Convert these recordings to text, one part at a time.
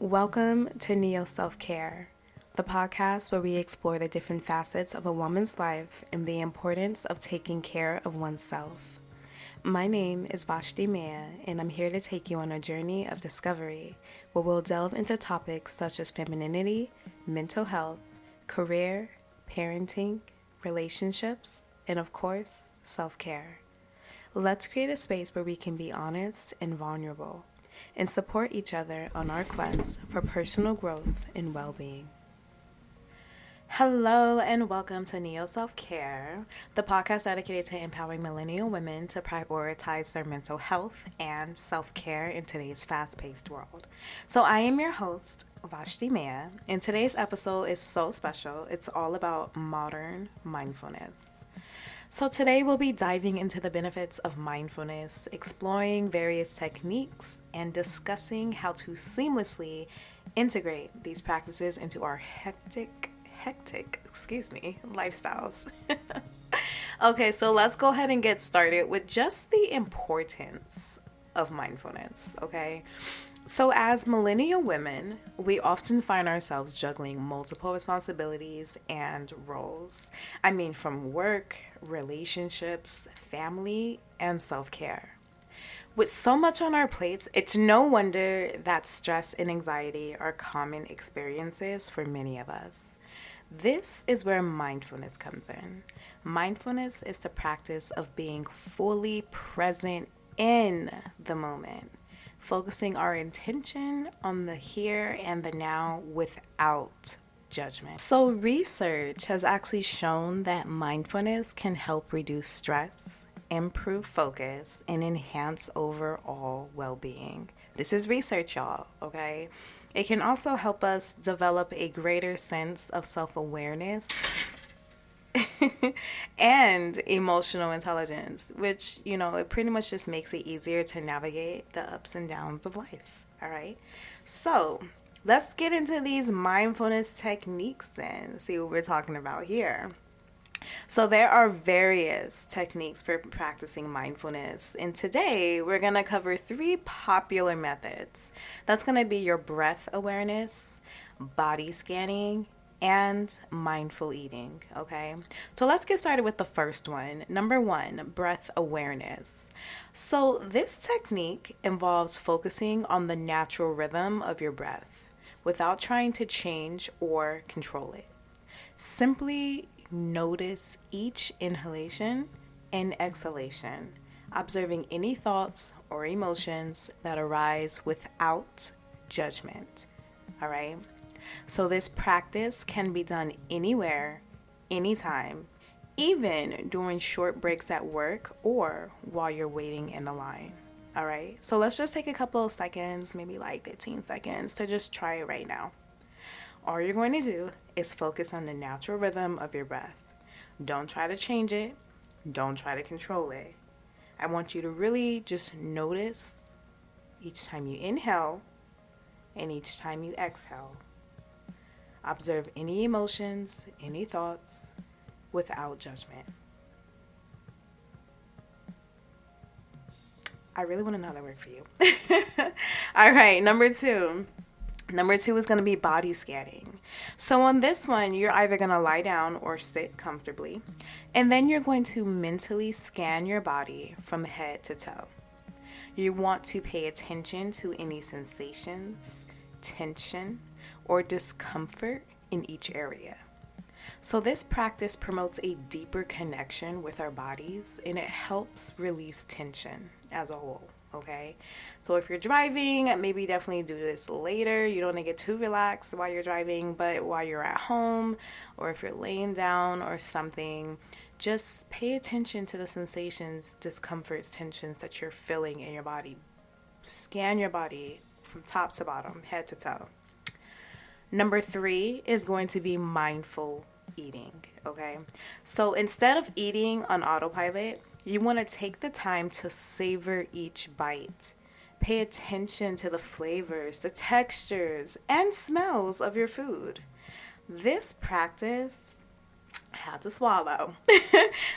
Welcome to Neo Self-Care, the podcast where we explore the different facets of a woman's life and the importance of taking care of oneself. My name is Vashti Maya, and I'm here to take you on a journey of discovery where we'll delve into topics such as femininity, mental health, career, parenting, relationships, and of course, self-care. Let's create a space where we can be honest and vulnerable and support each other on our quest for personal growth and well-being. Hello and welcome to Neo Self-Care, the podcast dedicated to empowering millennial women to prioritize their mental health and self-care in today's fast-paced world. So I am your host, Vashti Maya, and today's episode is so special. It's all about modern mindfulness. So today we'll be diving into the benefits of mindfulness, exploring various techniques, and discussing how to seamlessly integrate these practices into our hectic lifestyles. Okay, so let's go ahead and get started with just the importance of mindfulness, okay? So as millennial women, we often find ourselves juggling multiple responsibilities and roles. I mean, from work, relationships, family, and self-care. With so much on our plates, it's no wonder that stress and anxiety are common experiences for many of us. This is where mindfulness comes in. Mindfulness is the practice of being fully present in the moment, focusing our intention on the here and the now without judgment. So research has actually shown that mindfulness can help reduce stress, improve focus, and enhance overall well-being. This is research, y'all, okay? It can also help us develop a greater sense of self-awareness and emotional intelligence, which, it pretty much just makes it easier to navigate the ups and downs of life, all right? So let's get into these mindfulness techniques then, see what we're talking about here. So there are various techniques for practicing mindfulness, and today we're going to cover 3 popular methods. That's going to be your breath awareness, body scanning, and mindful eating, okay? So let's get started with the first one. Number 1, breath awareness. So this technique involves focusing on the natural rhythm of your breath without trying to change or control it. Simply notice each inhalation and exhalation, observing any thoughts or emotions that arise without judgment, all right? So this practice can be done anywhere, anytime, even during short breaks at work or while you're waiting in the line. All right, so let's just take a couple of seconds, maybe like 15 seconds, to just try it right now. All you're going to do is focus on the natural rhythm of your breath. Don't try to change it. Don't try to control it. I want you to really just notice each time you inhale and each time you exhale. Observe any emotions, any thoughts, without judgment. I really want to know how that worked for you. All right, number 2. Number 2 is going to be body scanning. So on this one, you're either going to lie down or sit comfortably, and then you're going to mentally scan your body from head to toe. You want to pay attention to any sensations, tension, or discomfort in each area. So this practice promotes a deeper connection with our bodies, and it helps release tension as a whole. Okay, so if you're driving, maybe definitely do this later. You don't want to get too relaxed while you're driving, but while you're at home or if you're laying down or something, just pay attention to the sensations, discomforts, tensions that you're feeling in your body. Scan your body from top to bottom, head to toe. Number 3 is going to be mindful eating, okay? So instead of eating on autopilot, you want to take the time to savor each bite. Pay attention to the flavors, the textures, and smells of your food. This practice, I had to swallow.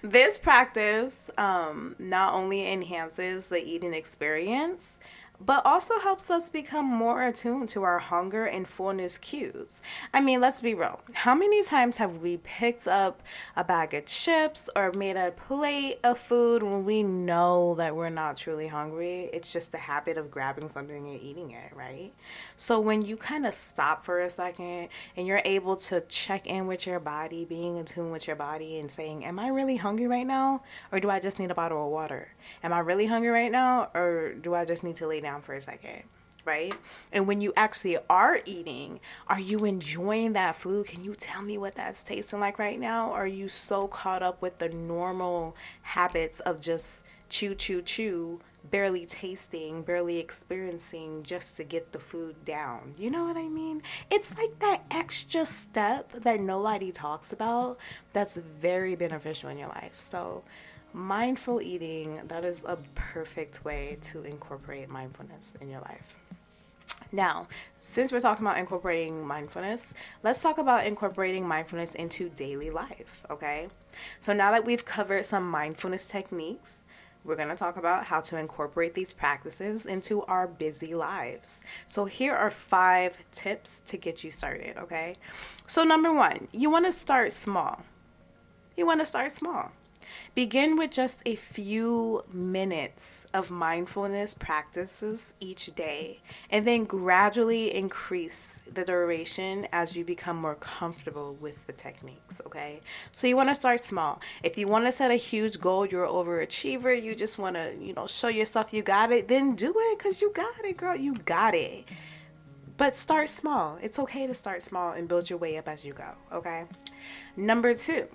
This practice not only enhances the eating experience, but also helps us become more attuned to our hunger and fullness cues. I mean, let's be real. How many times have we picked up a bag of chips or made a plate of food when we know that we're not truly hungry? It's just the habit of grabbing something and eating it, right? So when you kind of stop for a second and you're able to check in with your body, being in tune with your body and saying, am I really hungry right now? Or do I just need a bottle of water? Am I really hungry right now? Or do I just need to lay down for a second? Right? And when you actually are eating, are you enjoying that food? Can you tell me what that's tasting like right now? Or are you so caught up with the normal habits of just chew, chew, chew, barely tasting, barely experiencing just to get the food down? You know what I mean? It's like that extra step that nobody talks about that's very beneficial in your life. So, mindful eating, that is a perfect way to incorporate mindfulness in your life. Now, since we're talking about incorporating mindfulness, let's talk about incorporating mindfulness into daily life, okay? So now that we've covered some mindfulness techniques, we're going to talk about how to incorporate these practices into our busy lives. So here are 5 tips to get you started, okay? So number 1, you want to start small. Begin with just a few minutes of mindfulness practices each day, and then gradually increase the duration as you become more comfortable with the techniques, okay? So you want to start small. If you want to set a huge goal, you're an overachiever, you just want to, show yourself you got it, then do it because you got it, girl. You got it. But start small. It's okay to start small and build your way up as you go, okay? Number 2.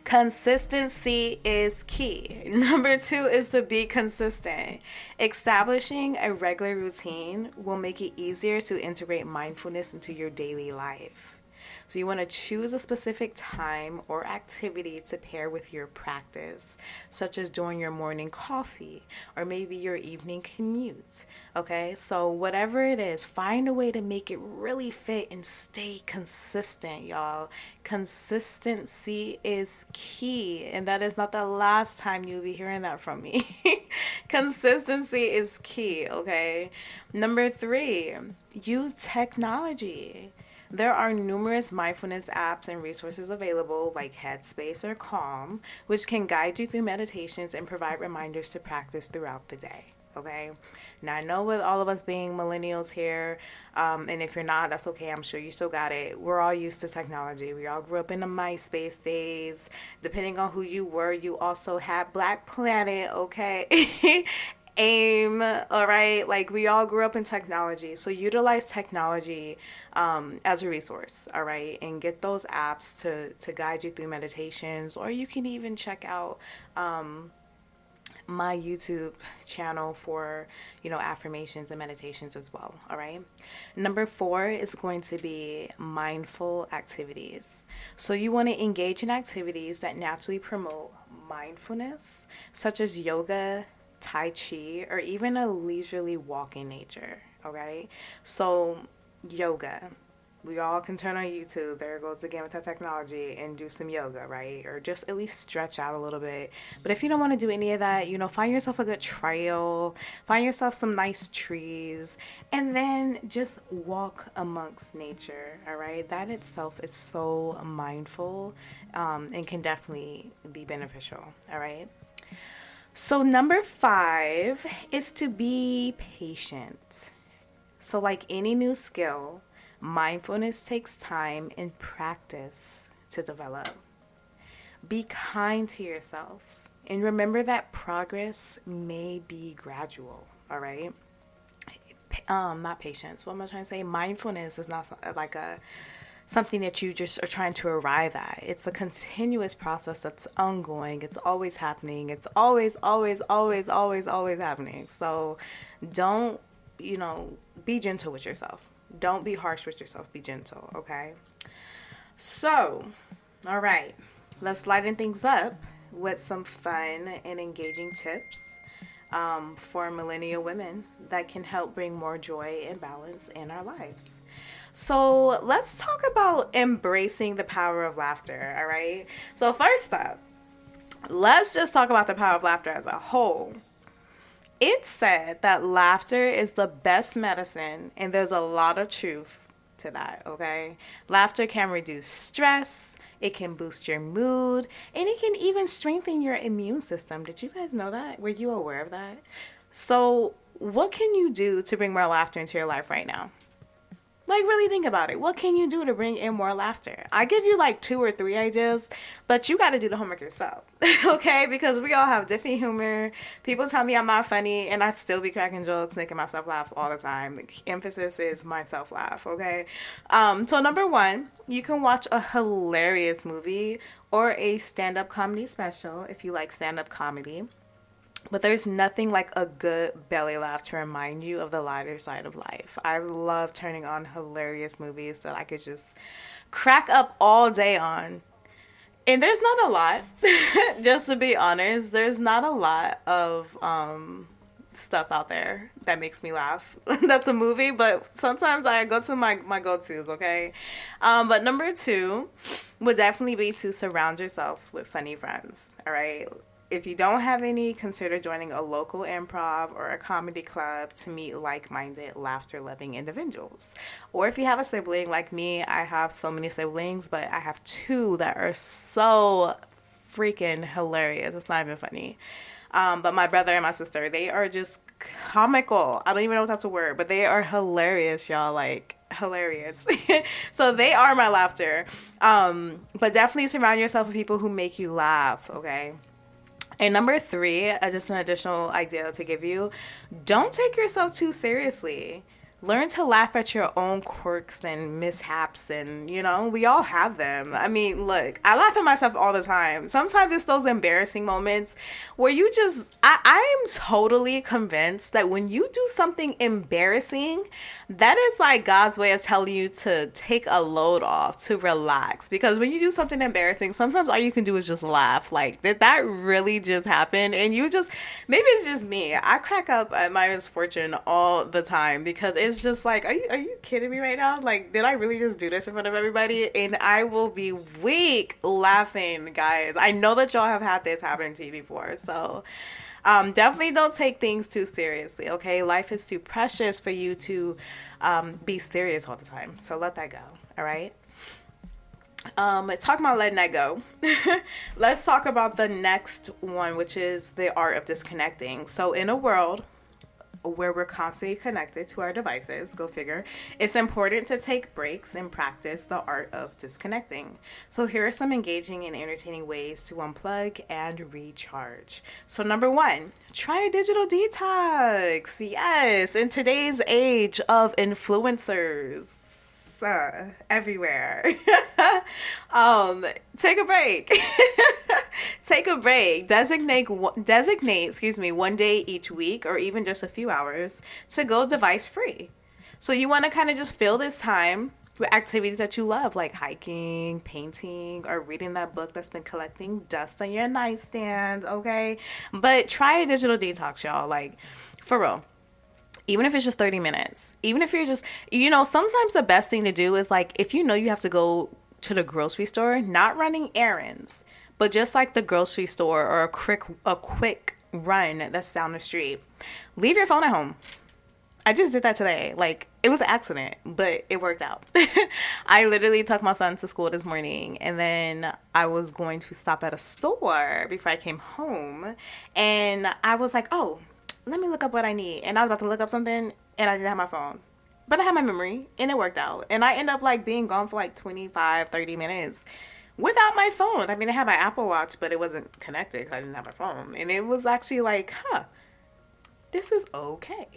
Consistency is key. Number 2 is to be consistent. Establishing a regular routine will make it easier to integrate mindfulness into your daily life. So you want to choose a specific time or activity to pair with your practice, such as during your morning coffee or maybe your evening commute. Okay, so whatever it is, find a way to make it really fit and stay consistent, y'all. Consistency is key, and that is not the last time you'll be hearing that from me. Consistency is key, okay? Number 3, use technology. There are numerous mindfulness apps and resources available like Headspace or Calm, which can guide you through meditations and provide reminders to practice throughout the day. Okay? Now, I know with all of us being millennials here, and if you're not, that's okay. I'm sure you still got it. We're all used to technology. We all grew up in the MySpace days. Depending on who you were, you also had Black Planet, okay? AIM, all right? Like, we all grew up in technology. So utilize technology as a resource, all right? And get those apps to guide you through meditations. Or you can even check out my YouTube channel for, affirmations and meditations as well, all right? Number 4 is going to be mindful activities. So you want to engage in activities that naturally promote mindfulness, such as yoga, Tai Chi, or even a leisurely walk in nature, okay? So yoga, we all can turn on YouTube, there it goes again with the technology, and do some yoga, right? Or just at least stretch out a little bit. But if you don't want to do any of that, find yourself a good trail, find yourself some nice trees, and then just walk amongst nature, all right? That itself is so mindful and can definitely be beneficial, all right? So number 5 is to be patient. So like any new skill, mindfulness takes time and practice to develop. Be kind to yourself and remember that progress may be gradual, all right? Not patience. What am I trying to say? Mindfulness is not like something that you just are trying to arrive at. It's a continuous process that's ongoing. It's always happening. It's always happening. So don't, be gentle with yourself. Don't be harsh with yourself. Be gentle, okay? So, all right. Let's lighten things up with some fun and engaging tips for millennial women that can help bring more joy and balance in our lives. So let's talk about embracing the power of laughter, all right? So first up, let's just talk about the power of laughter as a whole. It's said that laughter is the best medicine, and there's a lot of truth to that, okay? Laughter can reduce stress, it can boost your mood, and it can even strengthen your immune system. Did you guys know that? Were you aware of that? So, what can you do to bring more laughter into your life right now? Like, really think about it. What can you do to bring in more laughter? I give you like 2 or 3 ideas, but you got to do the homework yourself, okay? Because we all have different humor. People tell me I'm not funny, and I still be cracking jokes, making myself laugh all the time. The emphasis is myself laugh, okay? So number 1, you can watch a hilarious movie or a stand-up comedy special if you like stand-up comedy. But there's nothing like a good belly laugh to remind you of the lighter side of life. I love turning on hilarious movies that I could just crack up all day on. And there's not a lot, just to be honest, there's not a lot of stuff out there that makes me laugh. That's a movie, but sometimes I go to my go-tos, okay? But number 2 would definitely be to surround yourself with funny friends, all right? If you don't have any, consider joining a local improv or a comedy club to meet like-minded, laughter-loving individuals. Or if you have a sibling like me, I have so many siblings, but I have 2 that are so freaking hilarious. It's not even funny. But my brother and my sister, they are just comical. I don't even know if that's a word, but they are hilarious, y'all. Like, hilarious. So they are my laughter. But definitely surround yourself with people who make you laugh, okay? And number 3, just an additional idea to give you, don't take yourself too seriously. Learn to laugh at your own quirks and mishaps, and, you know, we all have them. I mean, look, I laugh at myself all the time. Sometimes it's those embarrassing moments where you just, I am totally convinced that when you do something embarrassing, that is like God's way of telling you to take a load off, to relax. Because when you do something embarrassing, sometimes all you can do is just laugh. Like, did that really just happen? And you just, maybe it's just me. I crack up at my misfortune all the time because it's just like, are you kidding me right now? Like, did I really just do this in front of everybody? And I will be weak laughing, guys. I know that y'all have had this happen to you before. So definitely don't take things too seriously, okay? Life is too precious for you to be serious all the time. So let that go, all right? Talking about letting that go, let's talk about the next one, which is the art of disconnecting. So in a world where we're constantly connected to our devices, go figure, it's important to take breaks and practice the art of disconnecting. So here are some engaging and entertaining ways to unplug and recharge. So number 1, try a digital detox. Yes, in today's age of influencers everywhere, take a break. Take a break. Designate, 1 day each week, or even just a few hours, to go device free. So you want to kind of just fill this time with activities that you love, like hiking, painting, or reading that book that's been collecting dust on your nightstand, okay? But try a digital detox, y'all. Like, for real. Even if it's just 30 minutes. Even if you're just, you know, sometimes the best thing to do is, like, if you know you have to go to the grocery store, not running errands, but just like the grocery store or a quick run that's down the street, leave your phone at home. I just did that today. Like, it was an accident, but it worked out. I literally took my son to school this morning, and then I was going to stop at a store before I came home, and I was like, oh, let me look up what I need. And I was about to look up something, and I didn't have my phone. But I had my memory, and it worked out. And I ended up, like, being gone for, like, 25, 30 minutes without my phone. I mean, I had my Apple Watch, but it wasn't connected because I didn't have my phone. And it was actually like, this is okay.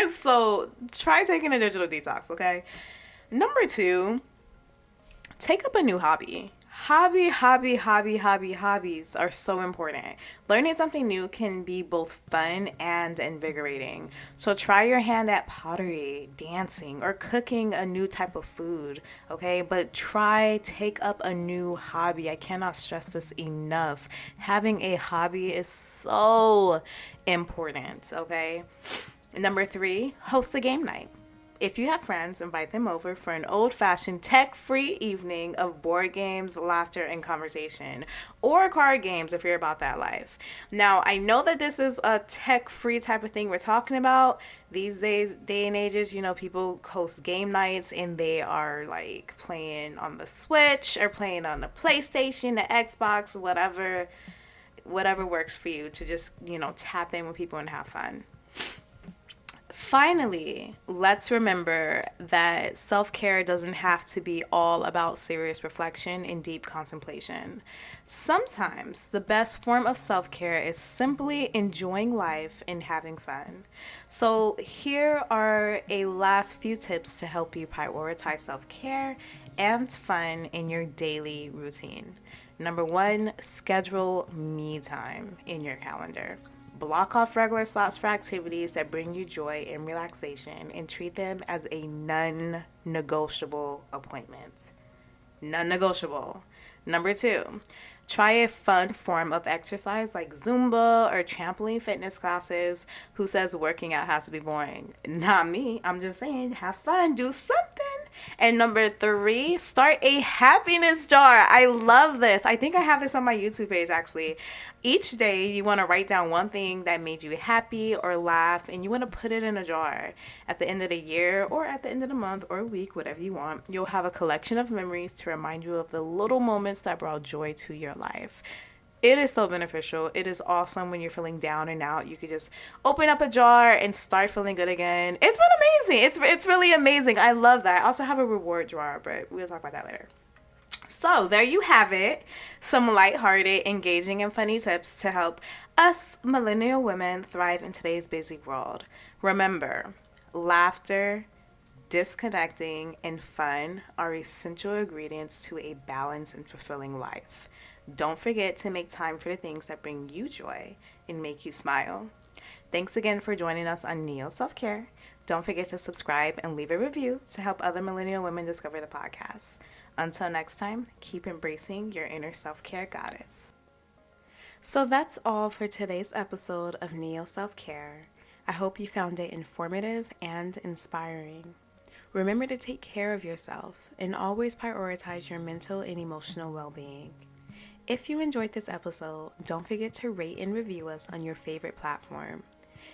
So try taking a digital detox, okay? Number 2, take up a new hobby. Hobbies are so important. Learning something new can be both fun and invigorating. So try your hand at pottery, dancing, or cooking a new type of food, okay? But take up a new hobby. I cannot stress this enough. Having a hobby is so important, okay? Number 3, host a game night. if you have friends, invite them over for an old-fashioned tech-free evening of board games, laughter, and conversation, or card games if you're about that life. Now, I know that this is a tech-free type of thing we're talking about. These days, day and ages, people host game nights and they are like playing on the Switch or playing on the PlayStation, the Xbox, whatever works for you to just, tap in with people and have fun. Finally, let's remember that self-care doesn't have to be all about serious reflection and deep contemplation. Sometimes the best form of self-care is simply enjoying life and having fun. So here are a last few tips to help you prioritize self-care and fun in your daily routine. Number 1, schedule me time in your calendar. Block off regular slots for activities that bring you joy and relaxation and treat them as a non-negotiable appointment. Non-negotiable. Number 2, try a fun form of exercise like Zumba or trampoline fitness classes. Who says working out has to be boring? Not me. I'm just saying, have fun, do something. And number 3, start a happiness jar. I love this. I think I have this on my YouTube page actually. Each day you want to write down one thing that made you happy or laugh, and you want to put it in a jar. At the end of the year or at the end of the month or week, whatever you want, you'll have a collection of memories to remind you of the little moments that brought joy to your life. It is so beneficial. It is awesome when you're feeling down and out. You could just open up a jar and start feeling good again. It's been amazing. It's really amazing. I love that. I also have a reward jar, but we'll talk about that later. So there you have it. Some lighthearted, engaging, and funny tips to help us millennial women thrive in today's busy world. Remember, laughter, disconnecting, and fun are essential ingredients to a balanced and fulfilling life. Don't forget to make time for the things that bring you joy and make you smile. Thanks again for joining us on Neo Self-Care. Don't forget to subscribe and leave a review to help other millennial women discover the podcast. Until next time, keep embracing your inner self-care goddess. So that's all for today's episode of Neo Self-Care. I hope you found it informative and inspiring. Remember to take care of yourself and always prioritize your mental and emotional well-being. If you enjoyed this episode, don't forget to rate and review us on your favorite platform.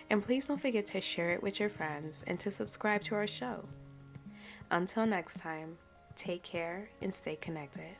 And please don't forget to share it with your friends and to subscribe to our show. Until next time, take care and stay connected.